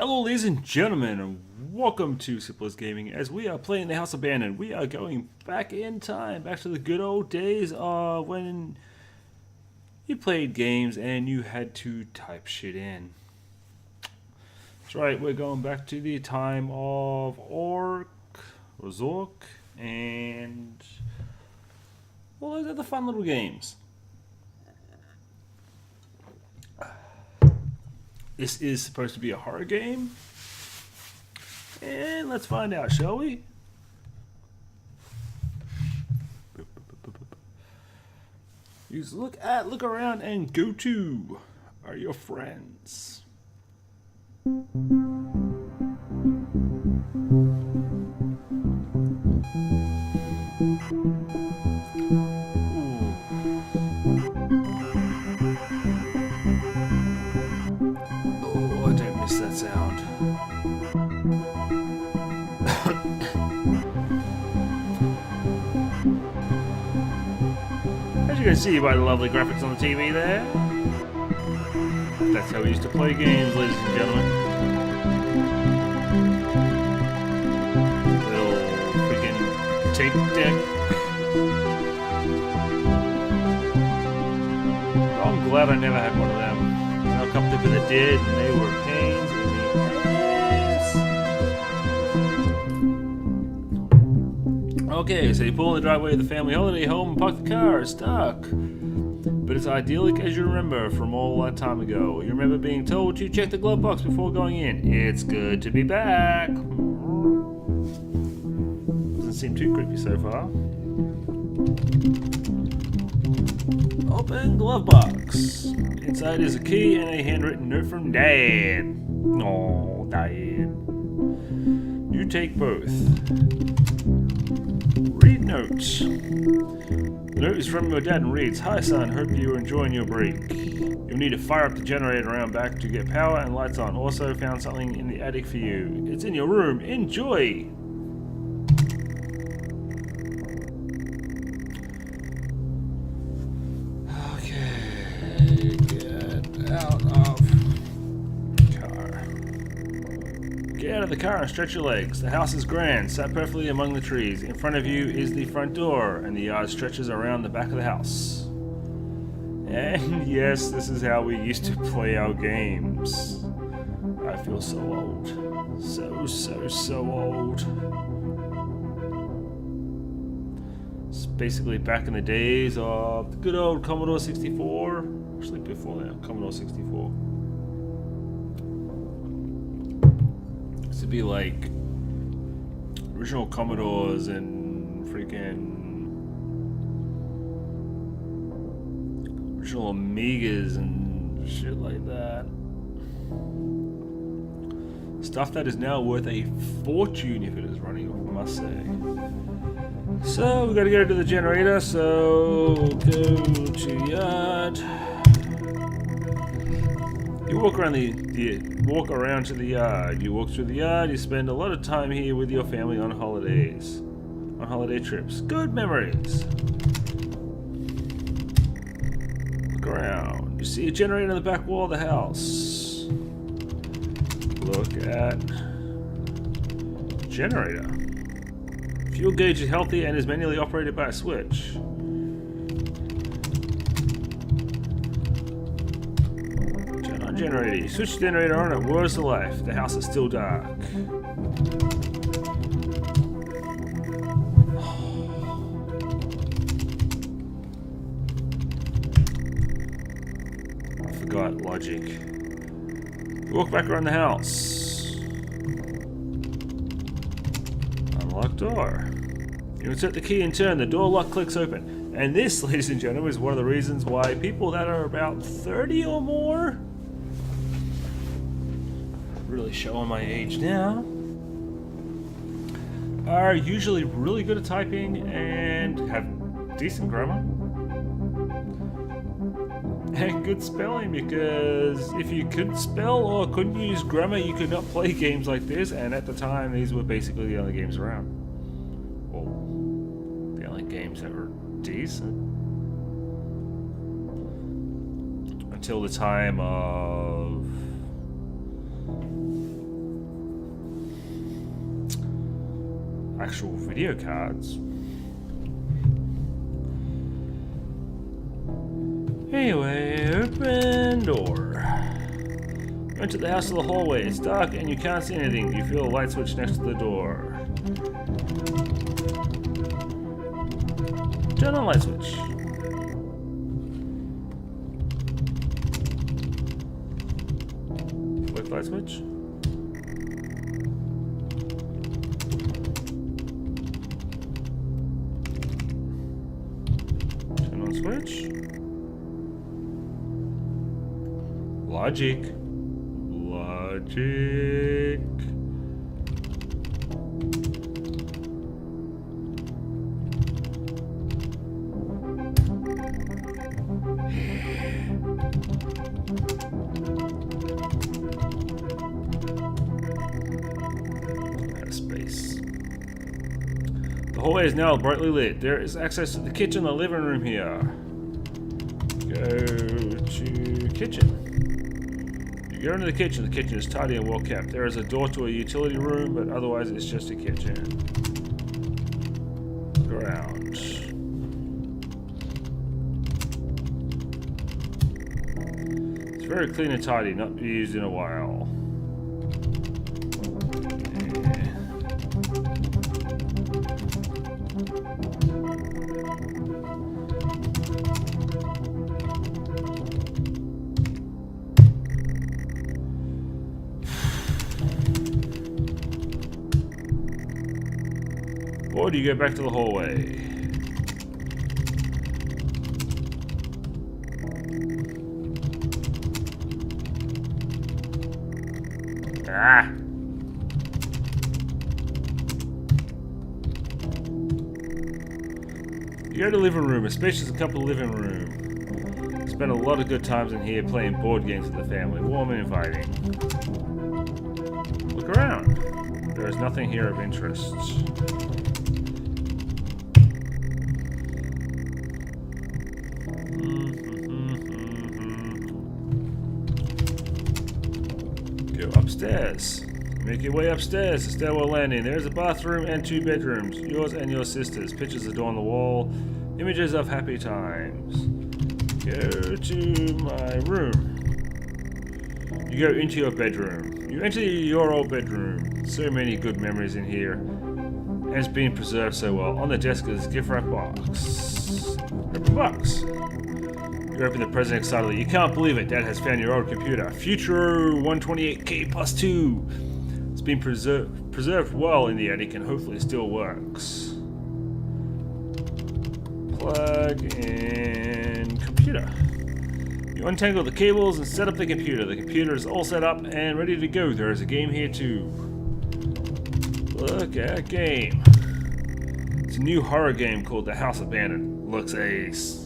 Hello ladies and gentlemen, and welcome to Simplest Gaming. As we are playing the House Abandoned, we are going back in time, back to the good old days of when you played games and you had to type shit in. That's right, we're going back to the time of Zork, and well, those are the fun little games. This is supposed to be a horror game. And let's find out, shall we? Use look around, and go to are your friends. That sound. As you can see by the lovely graphics on the TV there, that's how we used to play games, ladies and gentlemen. Little freaking tape deck. I'm glad I never had one of them. I know a couple people that did, and they were pains in the ass. Okay, so you pull in the driveway of the family holiday home and park the car. It's stuck. But it's idyllic as you remember from all that time ago. You remember being told to check the glove box before going in. It's good to be back. Doesn't seem too creepy so far. Open glove box. Inside is a key and a handwritten note from Dad. Oh, Dad. You take both. Read notes. The note is from your dad and reads, "Hi son, hope you are enjoying your break. You'll need to fire up the generator around back to get power and lights on. Also found something in the attic for you. It's in your room. Enjoy." Get out of the car and stretch your legs. The house is grand, sat perfectly among the trees. In front of you is the front door, and the yard stretches around the back of the house. And yes, this is how we used to play our games. I feel so old. So old. It's basically back in the days of the good old Commodore 64. Actually, before that, Commodore 64. To be like original Commodores and freaking original Amigas and shit like that. Stuff that is now worth a fortune if it is running, I must say. So we gotta go to the generator, so go to yard. You walk around to the yard. You walk through the yard. You spend a lot of time here with your family on holidays, on holiday trips. Good memories. Look around. You see a generator on the back wall of the house. Look at generator. Fuel gauge is healthy and is manually operated by a switch. Generator. You switch the generator on, it whirs to life. The house is still dark. I forgot logic. You walk back around the house. Unlocked door. You insert the key and turn. The door lock clicks open. And this, ladies and gentlemen, is one of the reasons why people that are about 30 or more, really showing my age now, are usually really good at typing and have decent grammar and good spelling, because if you couldn't spell or couldn't use grammar, you could not play games like this, and at the time these were basically the only games around. Well, the only games that were decent until the time of actual video cards. Anyway, open door. Enter the house to the hallway. It's dark and you can't see anything. You feel a light switch next to the door. Turn on light switch. Flick light switch. Turn on switch. Logic. Logic. Space. The hallway is now brightly lit. There is access to the kitchen and the living room here. Go to kitchen. You go into the kitchen. The kitchen is tidy and well kept. There is a door to a utility room, but otherwise it's just a kitchen. Ground. It's very clean and tidy, not used in a while. Or do you go back to the hallway? Ah! You go to the living room, a spacious and comfortable living room. Spend a lot of good times in here playing board games with the family. Warm and inviting. Look around. There is nothing here of interest. Go upstairs. Make your way upstairs. The stairwell landing. There's a bathroom and 2 bedrooms. Yours and your sister's. Pictures adorn the wall. Images of happy times. Go to my room. You go into your bedroom. You enter your old bedroom. So many good memories in here. And it's been preserved so well. On the desk is a gift wrap box. Open box. You open the present excitedly. You can't believe it. Dad has found your old computer. Future 128K plus 2. It's been preserved well in the attic and hopefully still works. Plug in computer. You untangle the cables and set up the computer. The computer is all set up and ready to go. There is a game here too. Look at game. It's a new horror game called The House Abandoned. Looks ace.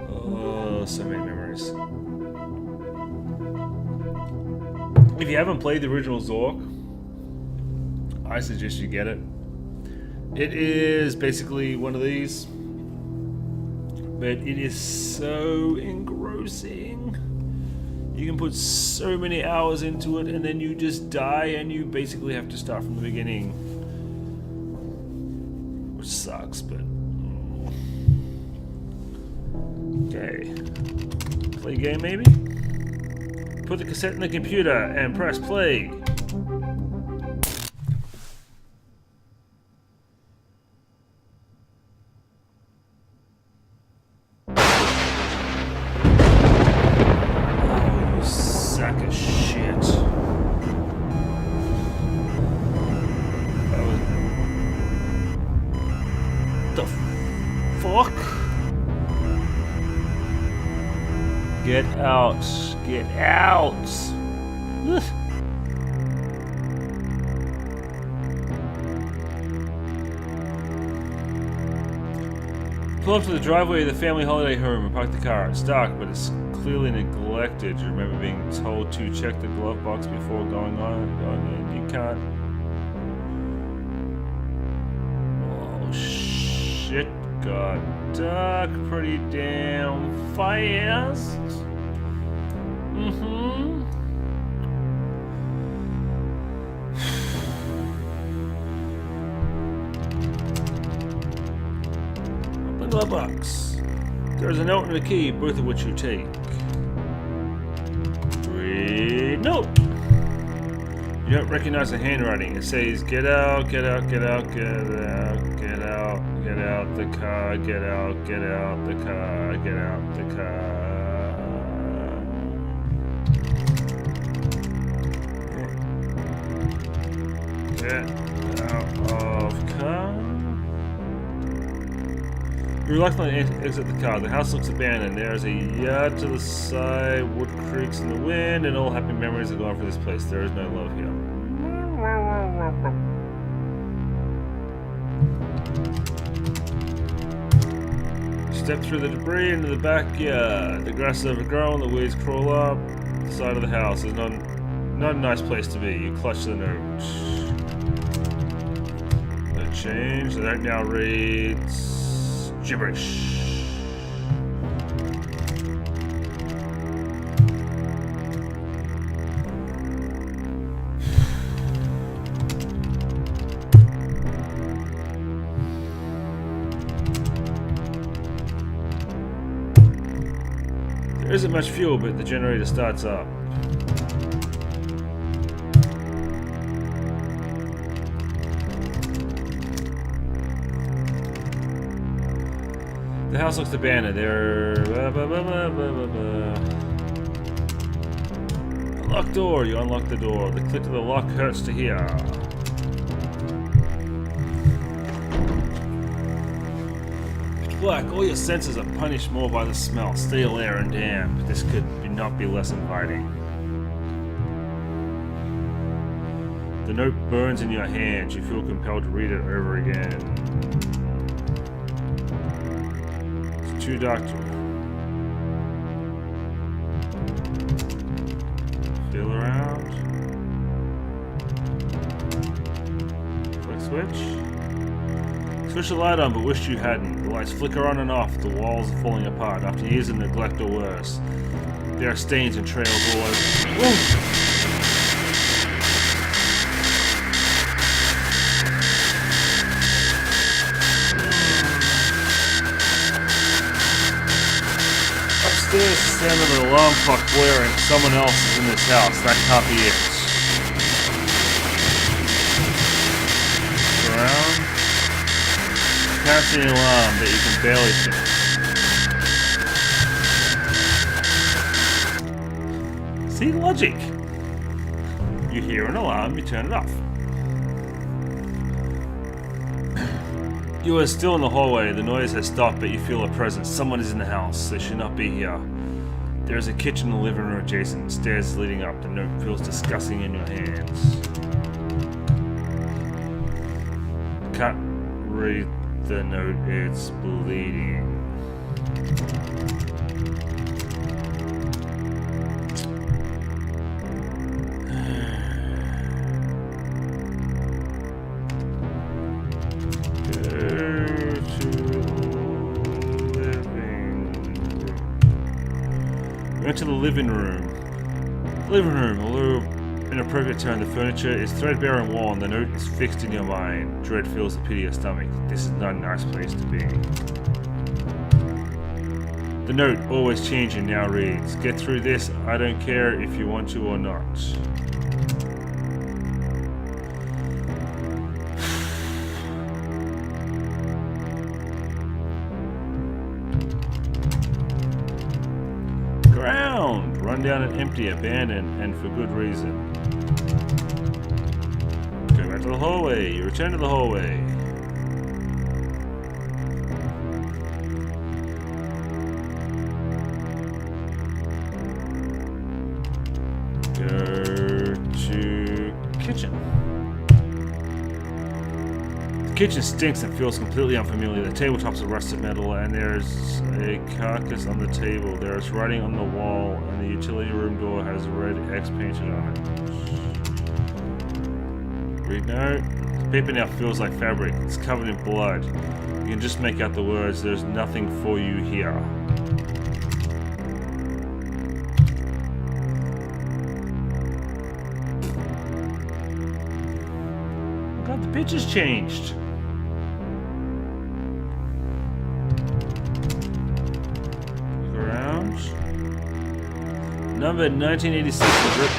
Oh, so many memories. If you haven't played the original Zork, I suggest you get it. It is basically one of these, but it is so engrossing. You can put so many hours into it and then you just die and you basically have to start from the beginning, which sucks, but okay. Play game maybe? Put the cassette in the computer and press play. Sack of shit. The fuck? Get out. Get out. Ugh. Pull up to the driveway of the family holiday home and park the car. It's dark, but it's clearly neglected. You remember being told to check the glove box before going in. You can't. Oh shit! Got dark pretty damn fast. Open the box. There's a note and a key, both of which you take. Read note. You don't recognize the handwriting. It says, get out, get out, get out, get out, get out, get out the car, get out, get out the car, get out the car. Get out of car. You reluctantly exit the car. The house looks abandoned. There's a yard to the side, wood creaks in the wind, and all happy memories are gone for this place. There is no love here. Step through the debris into the backyard. The grass is overgrown, the weeds crawl up the side of the house. It's not a nice place to be. You clutch the note. No change. The note now reads gibberish. There isn't much fuel, but the generator starts up. The house looks abandoned. Unlock door. You unlock the door. The click of the lock hurts to hear. Black, all your senses are punished more by the smell, stale air and damp. This could not be less inviting. The note burns in your hands. You feel compelled to read it over again. It's to Doctor. Feel around. Flick switch. Switch the light on, but wished you hadn't. The lights flicker on and off. The walls are falling apart. After years of neglect or worse, there are stains and trails all over. Ooh. Upstairs, the sound of an alarm clock blaring. Someone else is in this house. That can't be it. Around. Can't see an alarm, but you can barely see. See logic. You hear an alarm, you turn it off. You are still in the hallway. The noise has stopped, but you feel a presence. Someone is in the house. They should not be here. There is a kitchen and living room adjacent. Stairs leading up. The note feels disgusting in your hands. Can't read the note. It's bleeding. Went to the living room. Although inappropriate term, the furniture is threadbare and worn. The note is fixed in your mind. Dread fills the pit of your stomach. This is not a nice place to be. The note, always changing, now reads, "Get through this. I don't care if you want to or not." Ground! Run down and empty, abandoned, and for good reason. Go back to the hallway. You return to the hallway. Go to kitchen. The kitchen stinks and feels completely unfamiliar. The tabletop's of rusted metal, and there's a carcass on the table. There's writing on the wall, and the utility room door has a red X painted on it. Read note. The paper now feels like fabric. It's covered in blood. You can just make out the words, "There's nothing for you here." pictures changed. Look around. Number 1986 is ripped.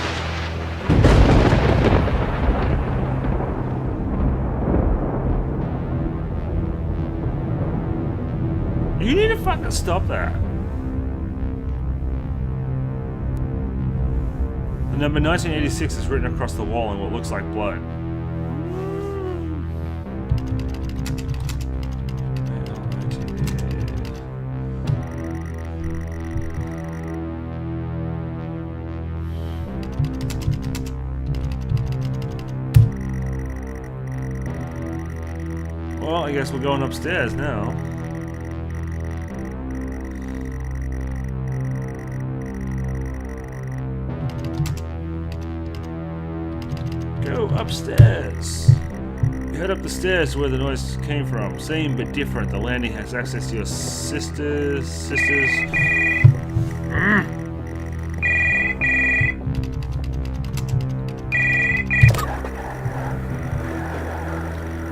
You need to fucking stop that. The number 1986 is written across the wall in what looks like blood. Well, I guess we're going upstairs now. Go upstairs. You head up the stairs to where the noise came from. Same but different. The landing has access to your sisters.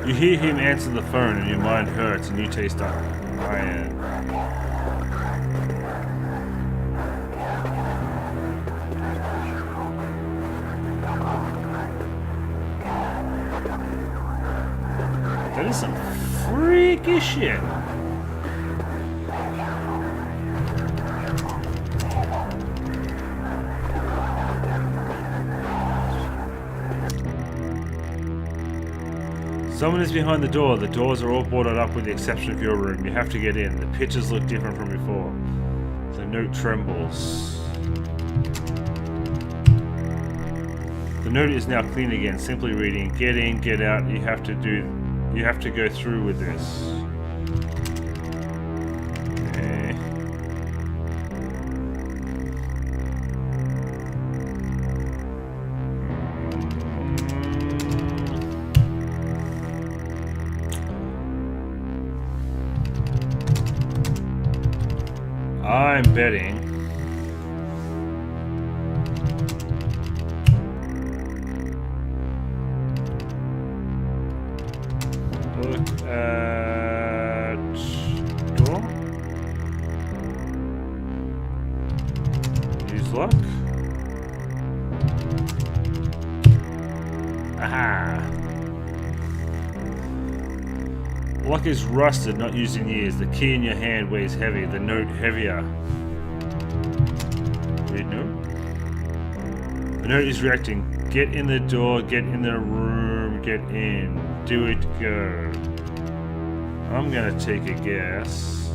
You hear him answer the phone and your mind hurts and you taste iron. That is some freaky shit. Someone is behind the door. The doors are all boarded up with the exception of your room. You have to get in. The pictures look different from before. The note trembles. The note is now clean again. Simply reading, get in, get out. You have to go through with this. I'm betting look at door. Use luck. Aha. Luck is rusted, not used in years. The key in your hand weighs heavy, the note heavier. Read note. The note is reacting. Get in the door, get in the room, get in. Do it, go. I'm gonna take a guess.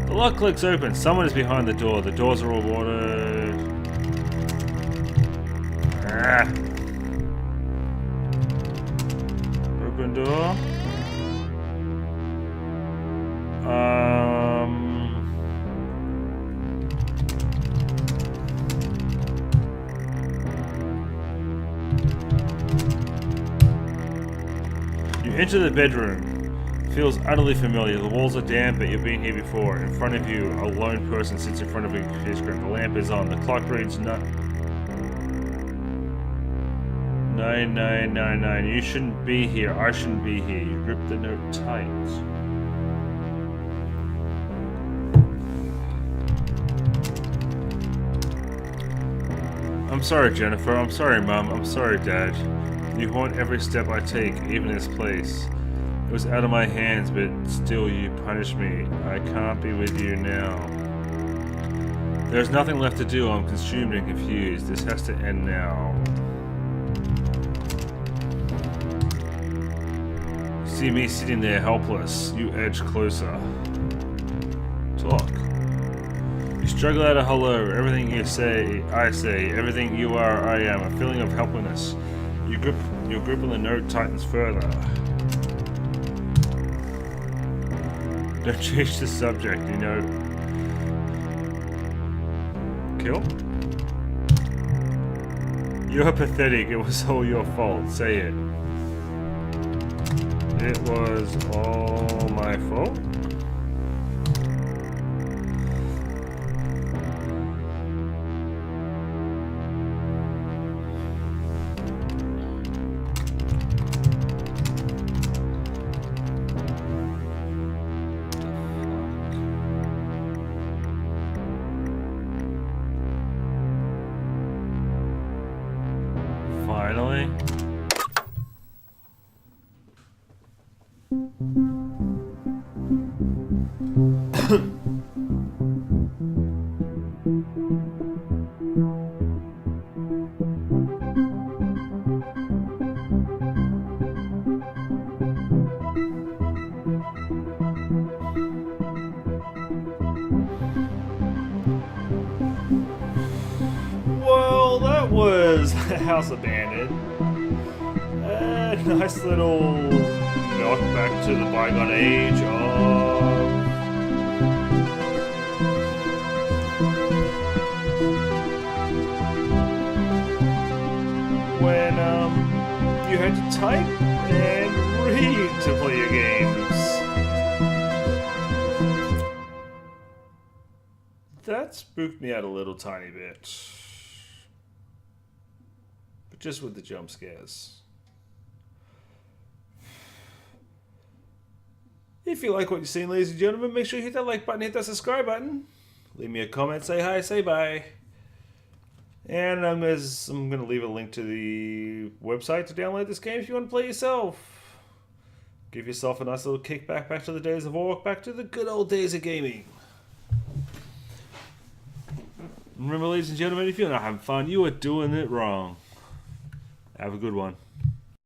The lock clicks open. Someone is behind the door. The doors are all watered. Ah. Open door. You enter the bedroom. Feels utterly familiar. The walls are damp, but you've been here before. In front of you, a lone person sits in front of a computer screen. The lamp is on. The clock reads 9999. You shouldn't be here. I shouldn't be here. You grip the note tight. I'm sorry, Jennifer. I'm sorry, Mom. I'm sorry, Dad. You haunt every step I take, even this place. It was out of my hands, but still you punish me. I can't be with you now. There's nothing left to do. I'm consumed and confused. This has to end now. See me sitting there helpless. You edge closer. Talk. You struggle out a hello. Everything you say, I say. Everything you are, I am. A feeling of helplessness. Your grip on the note tightens further. Don't change the subject, you know. Kill? You're pathetic. It was all your fault. Say it. It was all my fault? Finally. Well, that was House Abandoned. Nice little knock back to the bygone age of when you had to type and read to play your games. That spooked me out a little tiny bit. But just with the jump scares. If you like what you've seen, ladies and gentlemen, make sure you hit that like button, hit that subscribe button. Leave me a comment, say hi, say bye. And I'm going to leave a link to the website to download this game if you want to play yourself. Give yourself a nice little kickback back to the days of war, back to the good old days of gaming. Remember, ladies and gentlemen, if you're not having fun, you are doing it wrong. Have a good one.